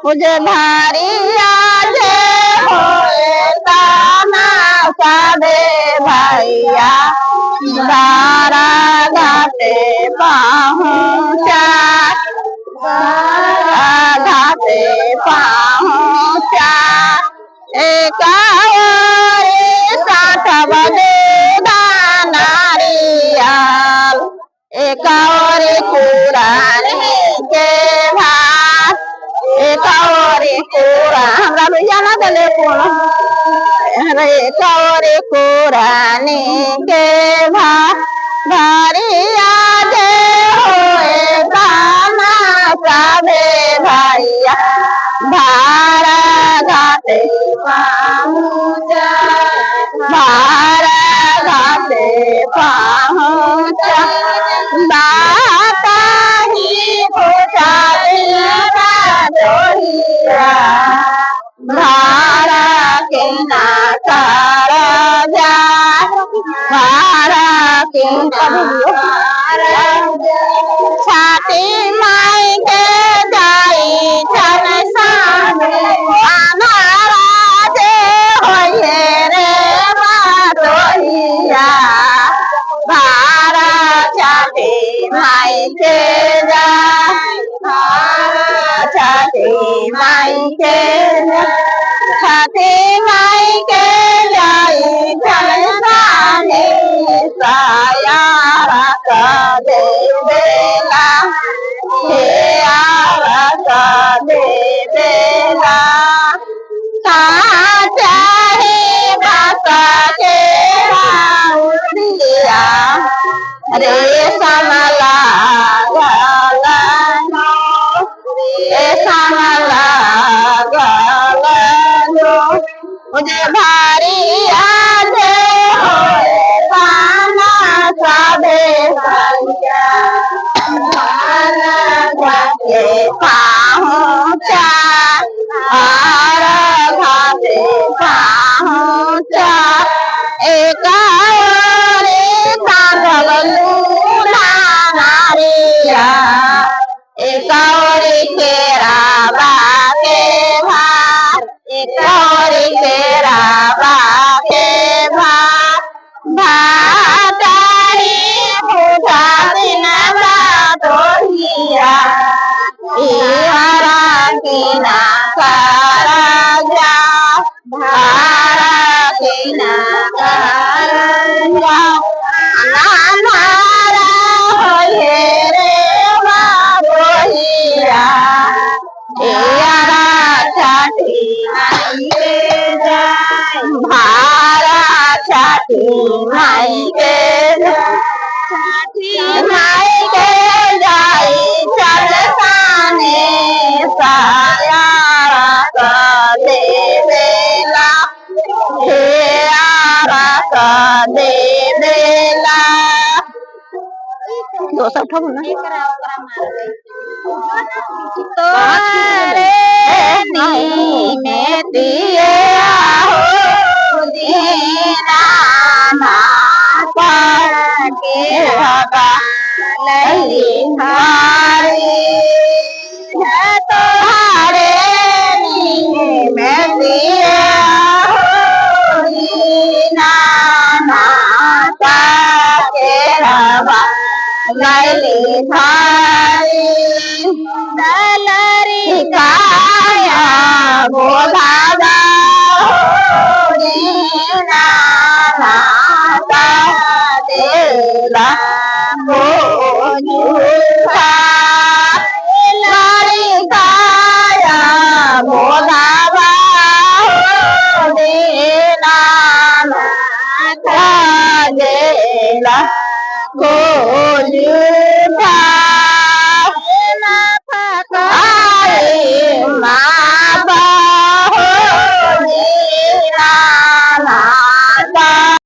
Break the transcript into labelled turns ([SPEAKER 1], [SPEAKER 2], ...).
[SPEAKER 1] मुझे भारी आज होए ताना सादे भैया बारा घाटे पहुँचा घाटे पहुँचा एक साठ बजे नारियल एक और कुरान के भात एक और कुरान हमरा भैया ना दले कौन एक और कुरान के भात भारी आज होए गाना साबे भैया भारा घाटे पहुँचा भारा घाटे पहुँचा बाता ही पूछा जोहिया भारा के ना सारा जा भारा के छाती माई के जाई छन सामने महाराजे होइए रे मातोहिया भारा छाती माई के जाई छाती माई के छाती माई के जाई छन सामने साया दे देला हे आवा दे देला चाहे बासा के उड़िया रे समला गलनो रे समला गलनो मुझे भारी आज होए पाना साबे भैया घाटे पहुँचा और घाटे पहुँचा एक और कांगल लूला नारिया एक और केरा बाके भात एक और केरा बाके भात भातारी पूजा दिन बातोहिया इहरा किना सारा जा भारा किना सारा जा नानारा होए रे बातोहिया इहरा छाती माई के जाई भारा छाती माई के छाती माई के जाई चल साने साया दे देला हे आरा दे देला दोसर ठोक ना तोरे नीने दिए हो दीना ना पर के हवा लई हारी है तोरे नीने में दिए हो दीना ना पर के हवा लई हारी दलरी काया बोधादा दीना नाता देला बोझुखा लरी काया बोध